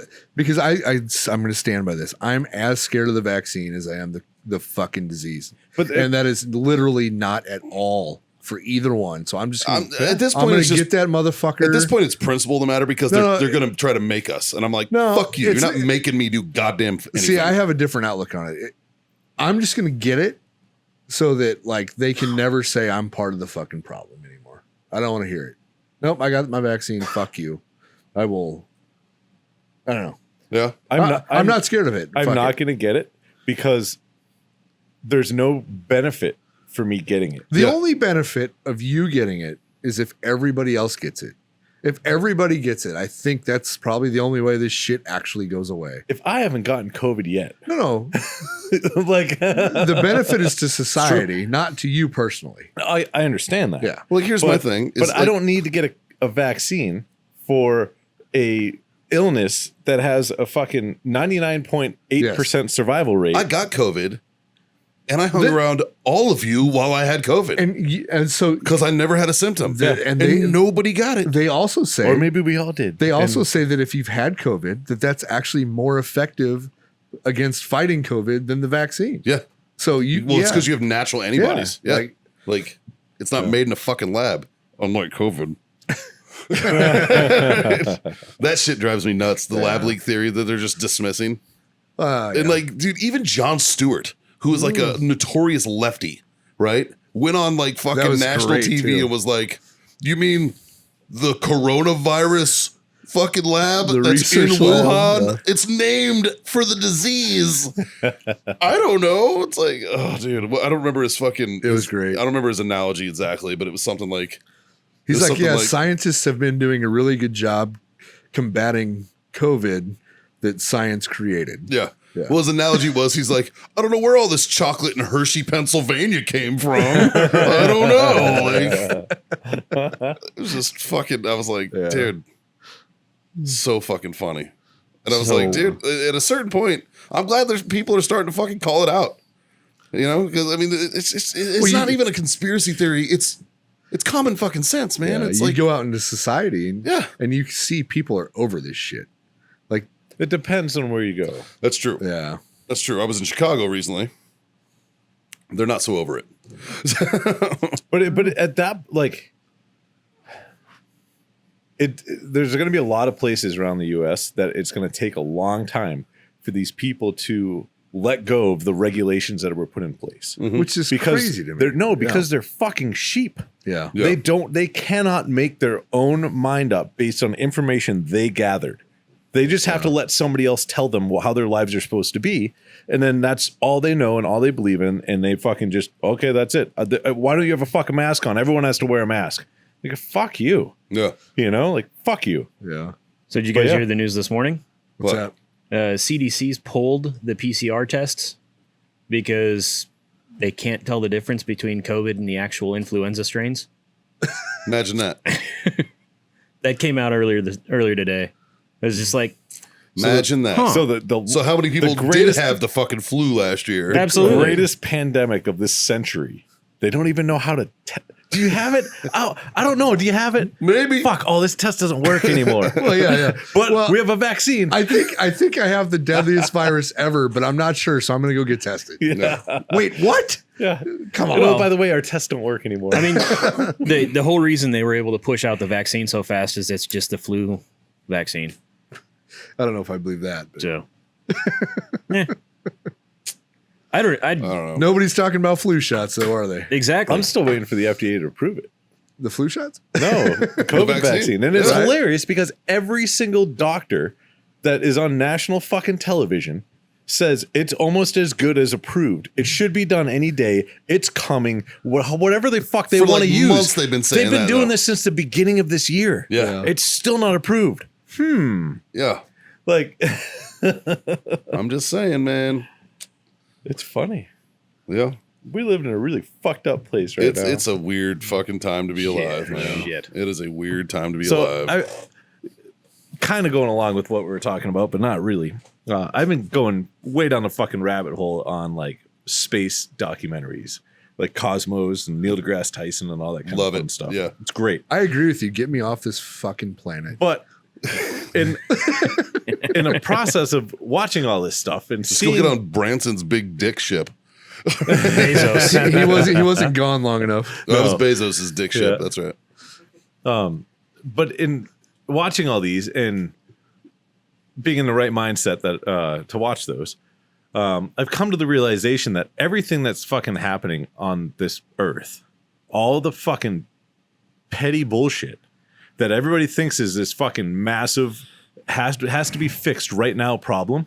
I'm gonna stand by this. I'm as scared of the vaccine as I am the fucking disease, and that is literally not at all for either one. So I'm just gonna, At this I'm point, gonna it's just, get that motherfucker. at this point, it's principle the matter because No, they're going to try to make us. And I'm like, No, fuck you. You're it's- not making me do goddamn anything. See, I have a different outlook on it. I'm just gonna get it so that like they can never say I'm part of the fucking problem anymore. I don't want to hear it. Nope, I got my vaccine. Fuck you. I will. I don't know. Yeah. I'm not scared of it. I'm Fuck not it. going to get it because there's no benefit for me getting it. The Yeah. only benefit of you getting it is if everybody else gets it. If everybody gets it, I think that's probably the only way this shit actually goes away. If I haven't gotten COVID yet, No, like the benefit is to society, not to you personally. I understand that. Yeah. Well, like, here's my thing. But I don't need to get a vaccine for a illness that has a fucking 99.8% survival rate. I got COVID, and I hung around all of you while I had COVID, And so because I never had a symptom, and and nobody got it. they also say, or maybe we all did. they also And say that if you've had COVID, that's actually more effective against fighting COVID than the vaccine. Yeah. So you, Well, it's because you have natural antibodies. Yeah, Yeah. Like it's not made in a fucking lab, unlike COVID. That shit drives me nuts. The lab leak theory that they're just dismissing. And like, dude, even Jon Stewart, who is like a notorious lefty, right? Went on like fucking was national great, TV too. and was like, "You mean the coronavirus fucking lab The that's in research Wuhan? lab, yeah. It's named for the disease." I don't know. It's like, oh, dude, I don't remember his fucking. It was great. I don't remember his analogy exactly, but it was something like. He's There's like, something yeah, like- scientists have been doing a really good job combating COVID that science created. Yeah. Yeah. Well, his analogy was he's like, I don't know where all this chocolate in Hershey, Pennsylvania came from. I don't know. Like, it was just fucking, I was like, Yeah. dude, so fucking funny. And I was So- like, dude, at a certain point, I'm glad there's people are starting to fucking call it out. You know, because I mean, it's Well, not you- even a conspiracy theory. It's common fucking sense, man. Yeah, It's you like, go out into society and, Yeah. and you see people are over this shit. Like, it depends on where you go. that's true. yeah. That's true. I was in Chicago recently. They're not so over it. But at that, like, there's going to be a lot of places around the U.S. that it's going to take a long time for these people to let go of the regulations that were put in place. Which is Because crazy to me. because they're fucking sheep. Yeah. Yeah. They cannot make their own mind up based on information they gathered. They just have to let somebody else tell them how their lives are supposed to be. And then that's all they know and all they believe in. And they fucking just, okay, that's it. Why don't you have a fucking mask on? Everyone has to wear a mask. Like, fuck you. Yeah. You know, like, fuck you. Yeah. So did you guys yeah. hear the news this morning? What's What? that? CDC's pulled the PCR tests because they can't tell the difference between COVID and the actual influenza strains. Imagine that. That came out earlier today. It was just like, Imagine that. So So how many people greatest- did have the fucking flu last year? absolutely. greatest pandemic of this century. They don't even know how to. Do you have it? Oh, I don't know. Do you have it? Maybe. Fuck! Oh, this test doesn't work anymore. Well, yeah. But Well, we have a vaccine. I think I have the deadliest virus ever, but I'm not sure, so I'm gonna go get tested. yeah. Wait, what? Yeah. Come on. Well, by the way, our tests don't work anymore. I mean, the whole reason they were able to push out the vaccine so fast is it's just the flu vaccine. I don't know if I believe that. But So, yeah. I don't know. nobody's talking about flu shots, though, are they? exactly. I'm still waiting for the FDA to approve it. The flu shots? No, the COVID vaccine. vaccine. And it's Yeah. hilarious because every single doctor that is on national fucking television says it's almost as good as approved. It should be done any day. It's coming. Whatever the fuck they For, want to like, use. months they've been saying They've been that, doing though. this since the beginning of this year. Yeah. It's still not approved. Yeah. Like, I'm just saying, man. it's funny. Yeah. We live in a really fucked up place right now. It's a weird fucking time to be alive, man. Shit. It is a weird time to be So alive. I kind of going along with what we were talking about, but not really. I've been going way down the fucking rabbit hole on like space documentaries, like Cosmos and Neil deGrasse Tyson and all that kind Love of fun it. stuff. Yeah. It's great. I agree with you. Get me off this fucking planet. But in a process of watching all this stuff and Just go seeing get on Branson's big dick ship. Bezos. he wasn't gone long enough. That was Bezos' dick ship. Yeah. That's right. but in watching all these and being in the right mindset that to watch those, I've come to the realization that everything that's fucking happening on this earth, all the fucking petty bullshit that everybody thinks is this fucking massive has to be fixed right now problem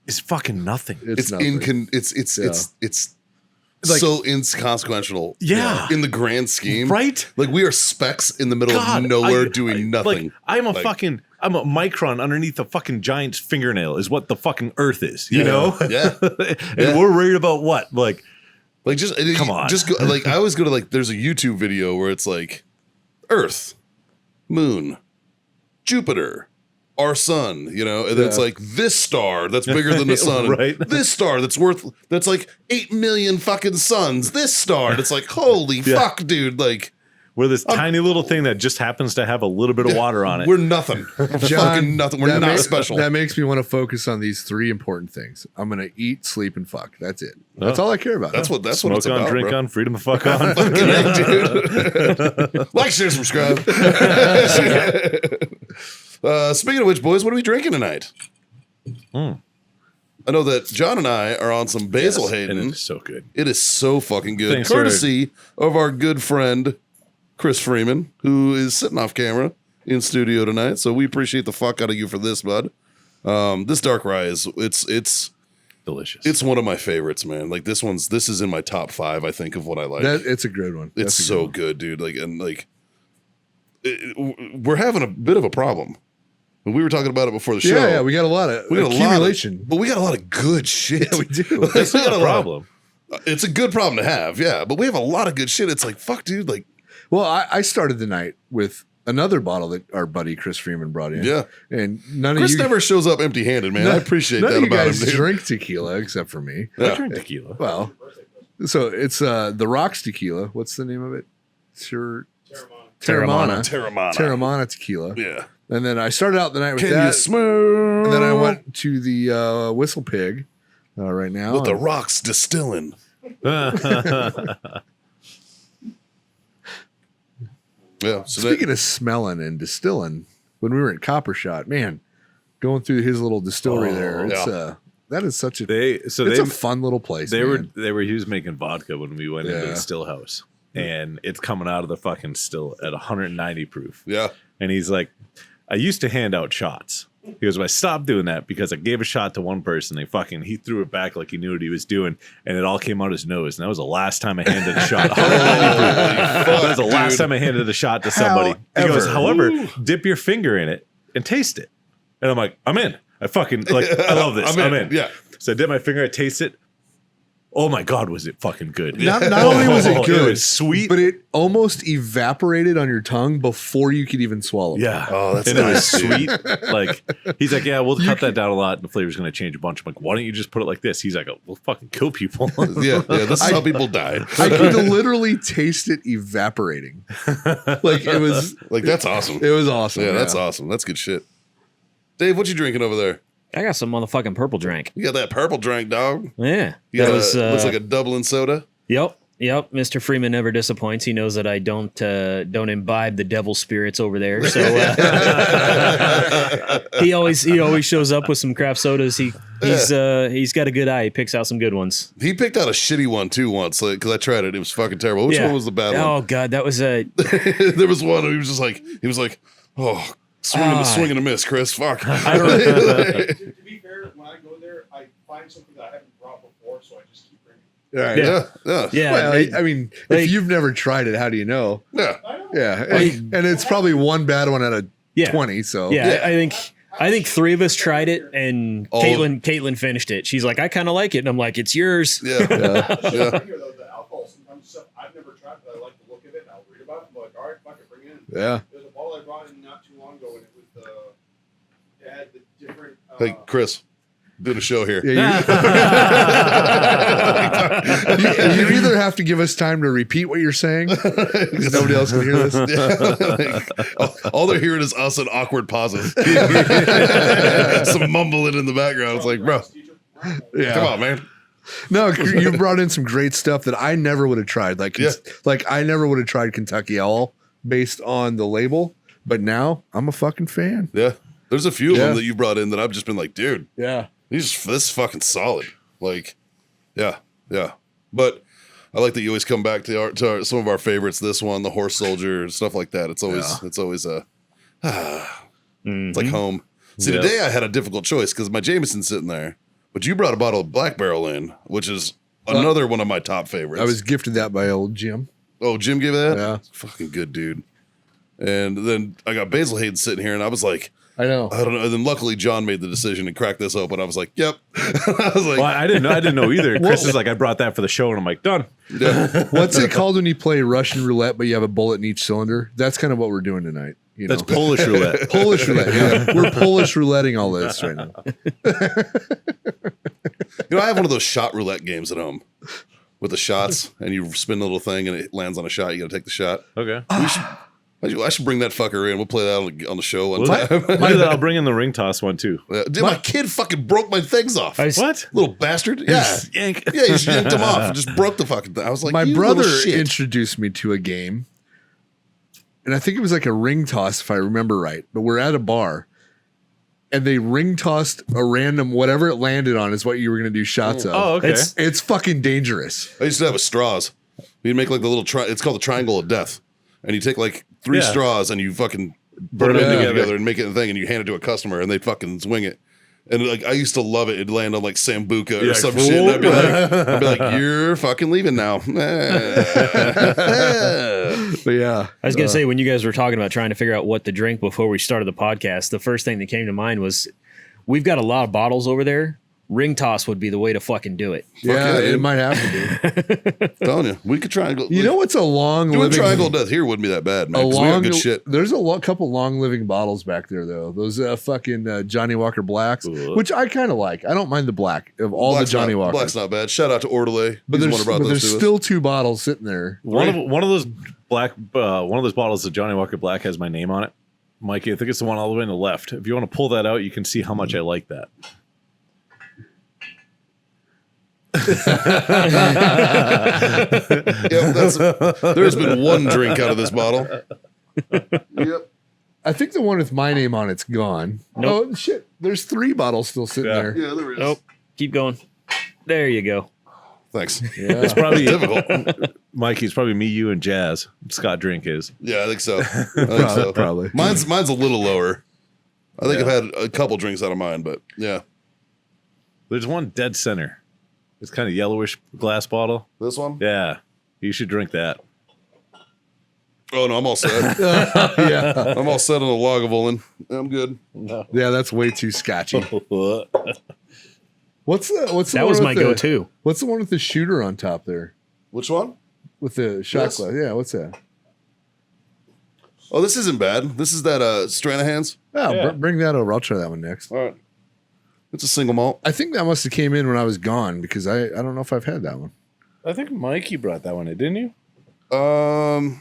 is fucking nothing. It's It's nothing. it's so inconsequential. Yeah. In the grand scheme. Right? Like we are specks in the middle God, of nowhere I- doing nothing. Like, I'm a Like- I'm a micron underneath a fucking giant's fingernail is what the fucking Earth is, you Yeah. know? Yeah. And Yeah. we're worried about what? Like, Like just Come on. just go, like I always go to like there's a YouTube video where it's like Earth, Moon, Jupiter, our sun, you know, and then it's like this star that's bigger than the sun, and Right. this star that's like 8 million fucking suns, this star, and it's like holy fuck, dude, like we're this tiny little thing that just happens to have a little bit of water on it. we're nothing, fucking nothing, we're that not makes- special. That makes me want to focus on these 3 important things. I'm going to eat, sleep, and fuck. That's it. That's all I care about. That's what Smoke it's on, about, drink bro. on, freedom to fuck on. Fucking A, dude. Like, share, subscribe. Speaking of which, boys, what are we drinking tonight? I know that John and I are on some Basil And Hayden. it's so good. It is so fucking good. Thanks, Courtesy of our good friend Chris Freeman, who is sitting off camera in studio tonight. So we appreciate the fuck out of you for this, bud. This dark rye is it's Delicious. one of my favorites, man. Like this is in my top 5, I think, of what I like. It's a good one. It's That's a so one. good, dude. We're having a bit of a problem. And we were talking about it before the show. Yeah, we got a lot of accumulation. but we got a lot of good shit. Yeah, we do. That's not a problem. It's a good problem to have, yeah. But we have a lot of good shit. It's like, fuck, dude. Like, Well, I started the night with another bottle that our buddy Chris Freeman brought in. Yeah. And none Chris of you never shows up empty-handed, man. I appreciate none that of you about guys him, dude. drink tequila except for me. Yeah. I drink tequila. Well, so it's the Rocks tequila. What's the name of it? Sure. Terramana. Terramana tequila. Yeah. And then I started out the night with Can you that. smell? And then I went to the Whistle Pig right now. with the rocks distilling. Yeah. So Speaking of smelling and distilling, when we were at Copper Shot, man, going through his little distillery there, it's yeah. that is such a It's a fun little place. he man. was making vodka when we went into Yeah. the still house. And it's coming out of the fucking still at 190 proof. yeah. And he's like, I used to hand out shots. He goes, I stopped doing that because I gave a shot to one person. He threw it back like he knew what he was doing, and it all came out his nose. And that was the last time I handed a shot. 190 proof. That was the last time I handed a shot to somebody. He goes, however, dip your finger in it and taste it. And I'm like, I'm in. I love this. I'm in. Yeah. So I dip my finger, I taste it. Oh my God, was it fucking good. Not only was it good, was sweet. but it almost evaporated on your tongue before you could even swallow. Yeah. Oh, that's and it was nice, dude. sweet. Like, he's like, yeah, we'll cut that down a lot and the flavor's going to change a bunch. I'm like, why don't you just put it like this? He's like, oh, we'll fucking kill people. Yeah. This is how people die. I could literally taste it evaporating. Like it was Like, that's awesome. it was awesome. Yeah, that's awesome. That's good shit. Dave, what you drinking over there? I got some motherfucking purple drink. You got that purple drink, dog. Yeah. You got That was looks like a Dublin soda. Yep. Mr. Freeman never disappoints. He knows that I don't imbibe the devil spirits over there. So he always shows up with some craft sodas. He's got a good eye. He picks out some good ones. He picked out a shitty one too once, because I tried it. It was fucking terrible. Which one was the bad one? Oh God, that was a There was one. He was like, oh, swing and a miss, Chris. Fuck. I don't To be fair, when I go there, I find something that I haven't brought before, so I just keep bringing it. All right. Yeah. yeah. Well, they- I mean, like- if you've never tried it, how do you know? Yeah. Yeah, and it's probably one bad one out of Yeah. 20. So yeah, I think 3 of us tried it, and All- Caitlin finished it. She's like, I kind of like it, and I'm like, it's yours. Yeah. I hear though the alcohol sometimes stuff I've never tried, but I like the look of it. And I'll read about it. I'm like, all right, fuck it, bring it in. yeah. There's a bottle I brought in not too long ago, and it was it had the different. Hey, Chris, doing a show here. Yeah, you either have to give us time to repeat what you're saying because nobody else can hear this. All they're hearing is us and awkward pauses. Some mumbling in the background. It's like, bro, Yeah. come on, man. No, you brought in some great stuff that I never would have tried. Like I never would have tried Kentucky Owl based on the label, but now I'm a fucking fan. Yeah. There's a few of Yeah. them that you brought in that I've just been like, dude, Yeah. this is fucking solid. Like, yeah. But I like that you always come back to some of our favorites. This one, the Horse Soldier, stuff like that. It's always it's like home. See, Yeah. today I had a difficult choice because my Jameson's sitting there, but you brought a bottle of Black Barrel in, which is Another one of my top favorites. I was gifted that by old Jim. Oh, Jim gave that? Yeah. Fucking good dude. And then I got Basil Hayden sitting here, and I was like, I know. I don't know. And then luckily John made the decision and cracked this open. I was like, yep. I was like, Well, I didn't know either. Chris is like, I brought that for the show, and I'm like, done. yeah. What's it called when you play Russian roulette, but you have a bullet in each cylinder? That's kind of what we're doing tonight. You know? That's Polish roulette. Polish roulette. Yeah. We're Polish rouletting all this right now. You know, I have one of those shot roulette games at home with the shots, and you spin a little thing, and it lands on a shot. You got to take the shot. Okay. I should bring that fucker in. We'll play that on the show one Well, time. I'll bring in the ring toss one too. Dude, my kid fucking broke my things off. What? Little bastard. Yeah. Yank. Yeah, he just yanked them off and just broke the fucking thing. I was like, My you brother little shit. introduced me to a game, and I think it was like a ring toss, if I remember right. But we're at a bar, and they ring tossed a random whatever it landed on is what you were going to do shots of. Oh, okay. It's fucking dangerous. I used to have with straws. You'd make like the little it's called the triangle of death. And you take like 3 Yeah. straws and you fucking Burn put them them together together. and make it a thing, and you hand it to a customer and they fucking swing it. And like I used to love it. It'd land on like Sambuca or You're some like, shit. And I'd "Whoa." be like, you're fucking leaving now. But yeah, I was going to say, when you guys were talking about trying to figure out what to drink before we started the podcast, the first thing that came to mind was we've got a lot of bottles over there. Ring toss would be the way to fucking do it. yeah, yeah, it dude. might have to be. Telling you, we could triangle. You know what's a long doing living triangle of death here wouldn't be that bad, man. a 'Cause we got long good shit. There's a couple long living bottles back there though. Those fucking Johnny Walker Blacks, Ooh. which I kind of like. I don't mind the black of all the Johnny Walkers. Black's not bad. Shout out to Orderly. But He's the one there's, who brought but those there's to us. still 2 bottles sitting there. One of those bottles that Johnny Walker Black has my name on it. Mikey, I think it's the one all the way on the left. If you want to pull that out, you can see how much I like that. There's been one drink out of this bottle. Yep. I think the one with my name on it's gone. Nope. Oh shit! There's 3 bottles still sitting Yeah. there. Yeah, there is. Nope. Keep going. There you go. Thanks. Yeah. It's probably Difficult. Mikey. It's probably me, you, and Jazz. Scott drink is. Yeah, I think so. I think so. Probably. Mine's a little lower. I think I've had a couple drinks out of mine, but yeah. There's one dead center. It's kind of yellowish glass bottle. This one? Yeah, you should drink that. Oh no, I'm all set. Yeah. I'm all set on the Lagavulin. I'm good. Yeah, that's way too scotchy. What's the That one was with my the- go-to. What's the one with the shooter on top there? Which one? With the shot This? glass. Yeah, what's that? Oh, this isn't bad. This is that Stranahan's. Oh, Yeah. bring that over. I'll try that one next. All right. It's a single malt. I think that must have came in when I was gone because I don't know if I've had that one. I think Mikey brought that one in, didn't you?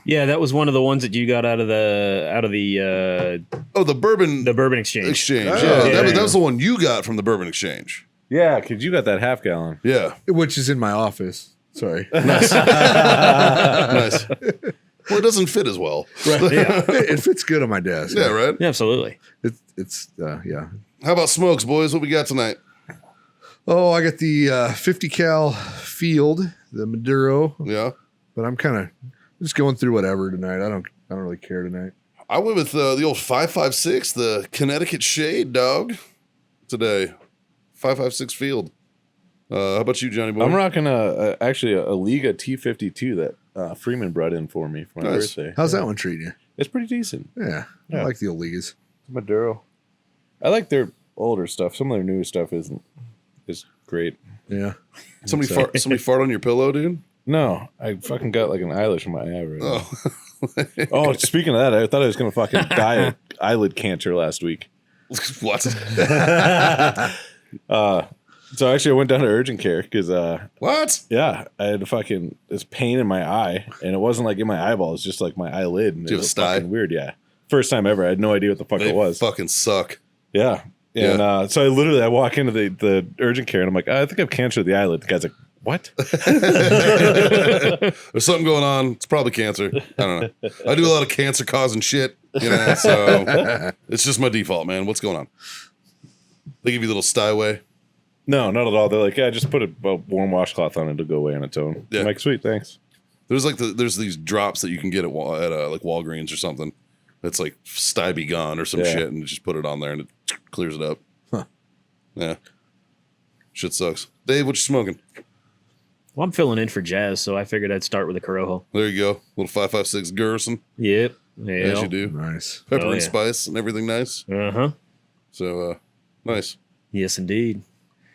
Yeah, that was one of the ones that you got out of the Oh, the Bourbon Bourbon Exchange. Exchange. Oh, Yeah, there that you was the one you got from the Bourbon Exchange. Yeah, because you got that half gallon. Yeah. Which is in my office. Sorry. Nice. Well, it doesn't fit as well. Right. Yeah. It fits good on my desk. Yeah, right? Yeah, absolutely. It's yeah. How about smokes, boys? What we got tonight? Oh, I got the 50 cal Field, the Maduro, Yeah. but I'm kind of just going through whatever tonight. I don't really care tonight. I went with the old 556, the Connecticut Shade, dog, today. 556 Field. How about you, Johnny Boy? I'm rocking actually a Liga T52 that Freeman brought in for me for my Nice. birthday. How's that one treating you? It's pretty decent. Yeah, I Yeah. like the old leagues. Maduro. I like their older stuff. Some of their newer stuff is great. Yeah. Somebody fart on your pillow, dude? No, I fucking got like an eyelash in my eye right now. Oh. Oh, speaking of that, I thought I was gonna fucking die of eyelid cancer last week. What? So actually, I went down to urgent care because What? yeah, I had fucking this pain in my eye, and it wasn't like in my eyeball; it's just like my eyelid. And Do you it have a was sty? fucking weird. Yeah, first time ever. I had no idea what the fuck They it was. fucking suck. Yeah. And so I walk into the urgent care and I'm like, I think I have cancer of the eyelid. The guy's like, what? There's something going on. It's probably cancer. I don't know. I do a lot of cancer causing shit, so it's just my default, man. What's going on? They give you a little styway. No, not at all. They're like, yeah, just put a warm washcloth on it. It'll go away on its own. Yeah. I'm like, sweet, thanks. There's there's these drops that you can get at like Walgreens or something. That's like Stybie Gone or some Yeah. shit, and you just put it on there and it clears it up. Huh. Yeah. Shit sucks. Dave, what you smoking? Well, I'm filling in for Jazz, so I figured I'd start with a Corojo. There you go. Little 5.56 Garrison. Yep. As you do. Nice. Pepper and yeah. spice and everything nice. Uh-huh. So, nice. Yes, indeed.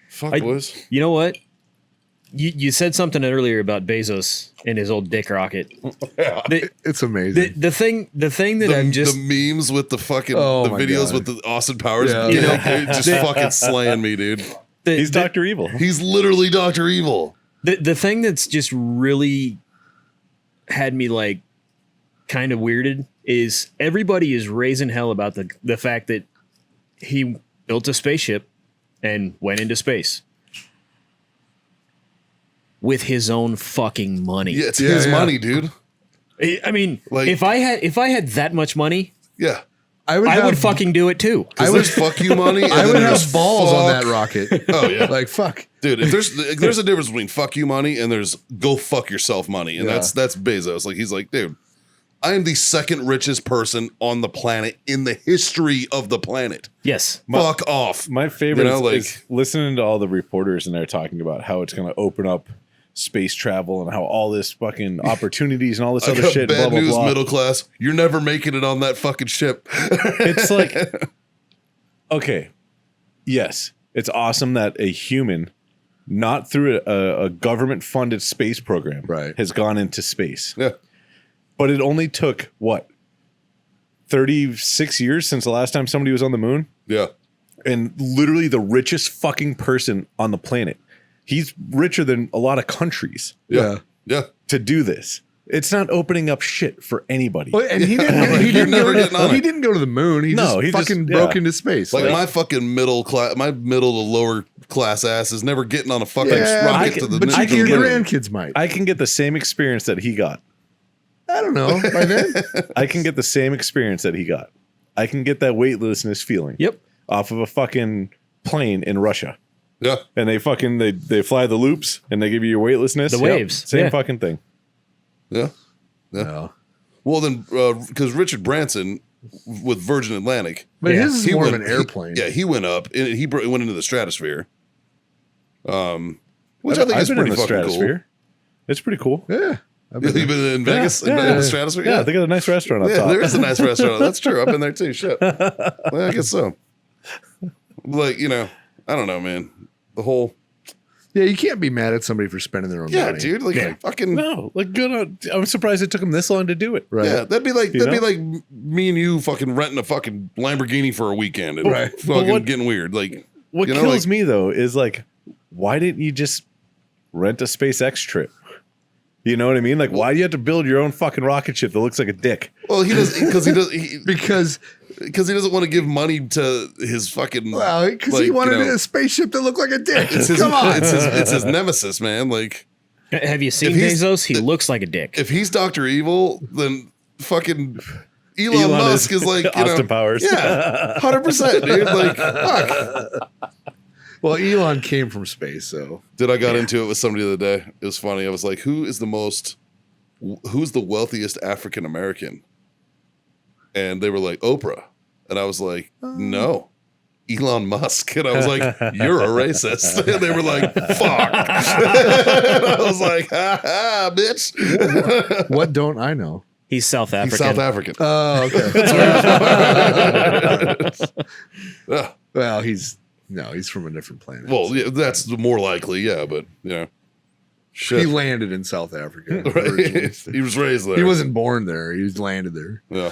Fuck, boys. You know what? You said something earlier about Bezos and his old dick rocket. The, It's amazing. the thing that I'm just the memes with the fucking Oh the my videos God. with the Austin Powers, Yeah. You know, just fucking slaying me, dude. He's Dr. Evil. He's literally Dr. Evil. the thing that's just really had me like kind of weirded is everybody is raising hell about the fact that he built a spaceship and went into space with his own fucking money. Yeah, it's Yeah, his yeah. money, dude. I mean, Like- if I had that much money, Yeah. I would I would fucking do it too. I would fuck you money. And I then would there's have balls on fuck- that rocket. Oh yeah, Like fuck. dude. If there's a difference between fuck you money and there's go fuck yourself money, and Yeah. that's Bezos. Like he's like, dude, I am the second richest person on the planet in the history of the planet. Yes. Fuck off. My favorite You know, is listening to all the reporters and they're talking about how it's going to open up space travel and how all this fucking opportunities and all this I other got shit. bad Blah, blah, news, blah. middle class. You're never making it on that fucking ship. It's like, okay, yes, it's awesome that a human, not through a government-funded space program, Right. has gone into space. Yeah. But it only took what 36 years since the last time somebody was on the moon, Yeah. and literally the richest fucking person on the planet. He's richer than a lot of countries Yeah. Yeah. to do this. It's not opening up shit for anybody. Well, and he didn't. He You're didn't never go. getting on He it. didn't go to the moon. He No, just he just- fucking yeah. broke into space. Like my fucking middle class, my middle to lower class ass is never getting on a fucking Yeah, rocket to the but to you the your moon. grandkids might. I can get the same experience that he got. I don't know. By then, I can get the same experience that he got. I can get that weightlessness feeling. Yep. Off of a fucking plane in Russia. Yeah. And they fucking they fly the loops and they give you your weightlessness. The waves, Same yeah. fucking thing. Yeah. no. Well, then, because Richard Branson with Virgin Atlantic, But Yeah. his is he more went, of an airplane. he went up and he went into the stratosphere. Which I think I've is been pretty in the fucking stratosphere. It's pretty cool. Yeah. I've cool. been You've been in Vegas, Yeah. in the stratosphere. Yeah, they got a nice restaurant up Yeah, top. there is a nice restaurant. That's true. I've been there too. Shit. Well, I guess so. Like, I don't know, man. The whole Yeah, you can't be mad at somebody for spending their own money. dude. Like fucking No, like good on. I'm surprised it took him this long to do it. Right. yeah. That'd be like You know? me and you fucking renting a fucking Lamborghini for a weekend and Right. fucking what- getting weird. Like What you know, kills like- me though is like, why didn't you just rent a SpaceX trip? You know what I mean? Like, why do you have to build your own fucking rocket ship that looks like a dick? Well, he does because Because he doesn't want to give money to his fucking. because he wanted a spaceship that looked like a dick. It's his, Come on. it's his nemesis, man. Like Have you seen If he's- Bezos? He looks like a dick. if he's Dr. Evil, then fucking Elon Elon Musk is is like Austin Powers. Yeah, 100%, dude. Like, fuck. Well, Elon came from space, so Dude, I got into it with somebody the other day. It was funny. I was like, who's the wealthiest African American? And they were like, Oprah. And I was like, no, Elon Musk. And I was like, you're a racist. And they were like, fuck. And I was like, ha ha, bitch. what don't I know? He's South He's African. South African. Oh, okay. Yeah. Well, he's from a different planet. Well, yeah, that's more likely, yeah, but shit. he landed in South Africa. Right. originally. He was raised there. He wasn't born there. He was landed there. Yeah.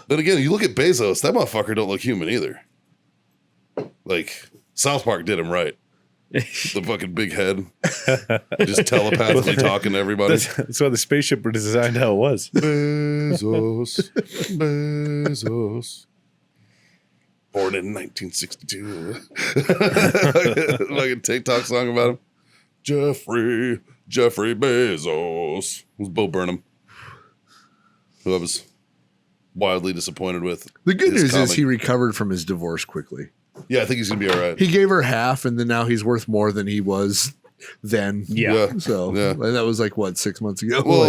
But again, you look at Bezos, that motherfucker don't look human either. Like, South Park did him right. The fucking big head. Just telepathically talking to everybody. That's why the spaceship was designed how it was. Bezos. Bezos. Born in 1962. Like a TikTok song about him. Jeffrey Bezos. It was Bo Burnham, who I was wildly disappointed with. The good his news is comic. he recovered from his divorce quickly. Yeah, I think he's gonna be all right. He gave her half, and then now he's worth more than he was then. Yeah. So Yeah. and that was like what 6 months ago. Well,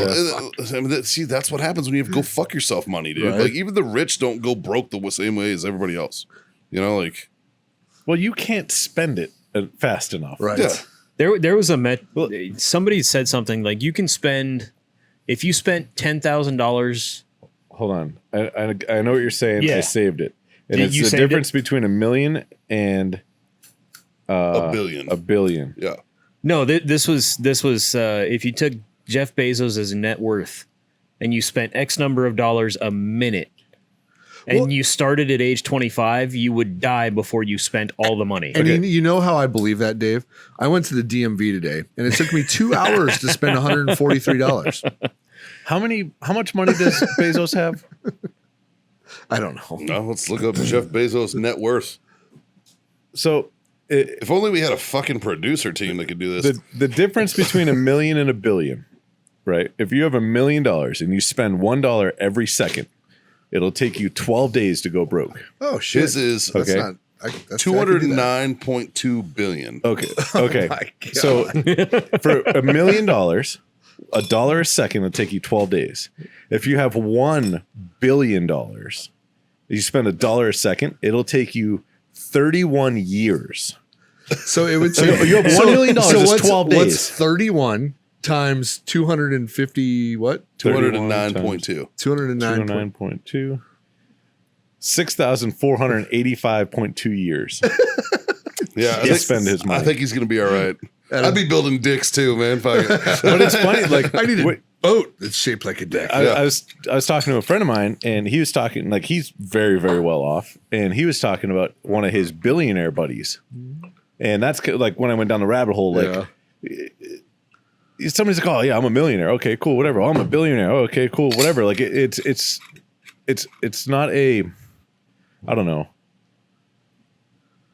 I mean, see, that's what happens when you have go fuck yourself money, dude. Right. Like even the rich don't go broke the same way as everybody else. You know, like Well, you can't spend it fast enough. right. yeah, There was somebody said something like you can spend if you spent $10,000. Hold on. I know what you're saying. Yeah. I saved it. And Did it's you the saved difference between $1 million and $1 billion. $1 billion. Yeah. No, this was if you took Jeff Bezos' net worth and you spent X number of dollars a minute and Well- you started at age 25, you would die before you spent all the money. And you know how I believe that, Dave? I went to the DMV today, and it took me 2 hours to spend $143. How much money does Bezos have? I don't know. No, let's look up Jeff Bezos' net worth. So If only we had a fucking producer team that could do this. the difference between $1 million and $1 billion, right? If you have $1 million and you spend $1 every second, it'll take you 12 days to go broke. Oh shit! This is That's Okay. not. That's, I could do that. 209.2 billion. Okay. Okay. my God. So for $1 million, $1 a second will take you 12 days. If you have $1 billion, you spend $1 a second, it'll take you 31 years. So it would. So you have $1 million is what's- 12 What's days. 31 times 250? What? 209.2. 209. 209.2. 6,485.2 years. Yeah, He'll spend his money. I think he's going to be all right. I'd be building dicks too, man. Fuck it. But it's funny, like I need a wait, boat that's shaped like a dick. I was talking to a friend of mine, and he was talking like he's very, very well off, and he was talking about one of his billionaire buddies, and that's like when I went down the rabbit hole. Like somebody's like, "Oh yeah, I'm a millionaire. Okay, cool, whatever. Oh, I'm a billionaire. Oh, okay, cool, whatever." Like it's not a, I don't know.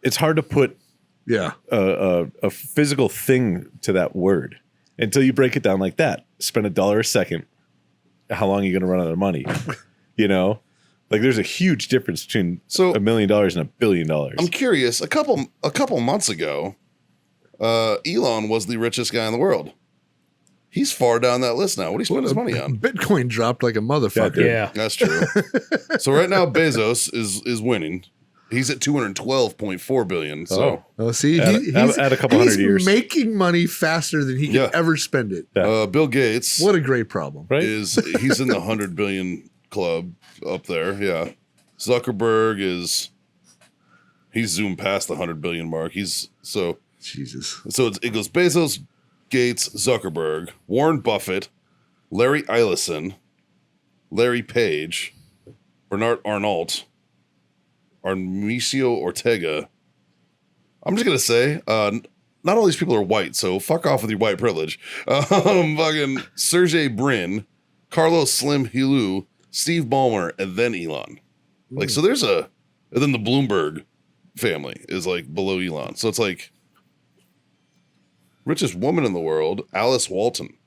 It's hard to put Yeah. a physical thing to that word until you break it down like that. Spend $1 a second. How long are you going to run out of money? You know, like there's a huge difference between So- $1 million and $1 billion. I'm curious. A couple months ago, Elon was the richest guy in the world. He's far down that list now. What do you spend his money on? Bitcoin dropped like a motherfucker. Yeah. That's true. So right now, Bezos is winning. He's at 212.4 billion. So Oh, see, Add a couple he's hundred years. making money faster than he can Yeah. ever spend it. Bill Gates What a great problem. Right? he's in the 100 billion club up there. Yeah. Zuckerberg he's zoomed past the 100 billion mark. Jesus. So it goes Bezos, Gates, Zuckerberg, Warren Buffett, Larry Ellison, Larry Page, Bernard Arnault, Armicio Ortega. I'm just gonna say, not all these people are white, so fuck off with your white privilege. Fucking Sergey Brin, Carlos Slim Hilou, Steve Ballmer, and then Elon. Like, so there's and then the Bloomberg family is like below Elon. So it's like richest woman in the world, Alice Walton.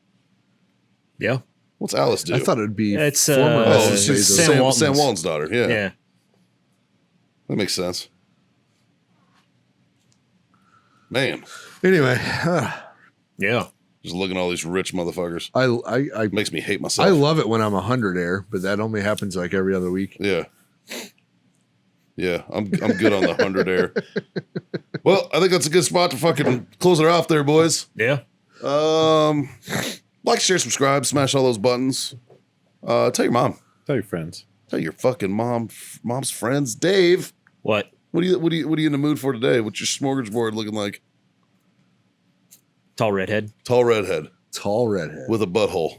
Yeah. What's Alice do? I thought it'd be It's, former oh, Bezos. she's Sam Sam Walton's. Walton's daughter. Yeah, Yeah. that makes sense. Man, Anyway, Yeah. just looking at all these rich motherfuckers I makes me hate myself. I love it when I'm 100 air, but that only happens like every other week. Yeah. Yeah, I'm good on the 100 air. Well, I think that's a good spot to fucking close it off there, boys. Yeah. Like, share, subscribe, smash all those buttons. Tell your mom. Tell your friends. Tell your fucking mom's friends. Dave, What? what are you in the mood for today? What's your smorgasbord looking like? Tall redhead. Tall redhead Tall redhead. with a butthole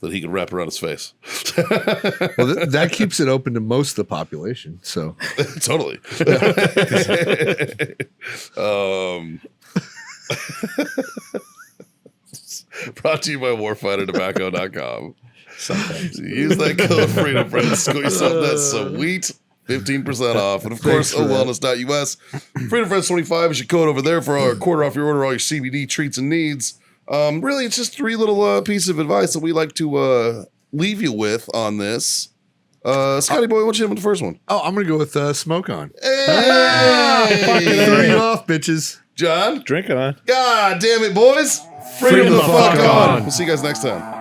that he can wrap around his face. Well, that keeps it open to most of the population. So Totally. Brought to you by warfightertobacco.com. Sometimes. Use that code Freedom Friends. Score yourself that sweet 15% off. And of course, Thanks for that. owellness.us. Freedom Friends 25 is your code over there for our quarter off your order, all your CBD treats and needs. Really, it's just three little pieces of advice that we like to leave you with on this. Scotty Boy, what's you with the first one? I'm gonna go with Smoke On. Hey! Throw you off, bitches. John? Drink it on. God damn it, boys. Freedom the fuck on. We'll see you guys next time.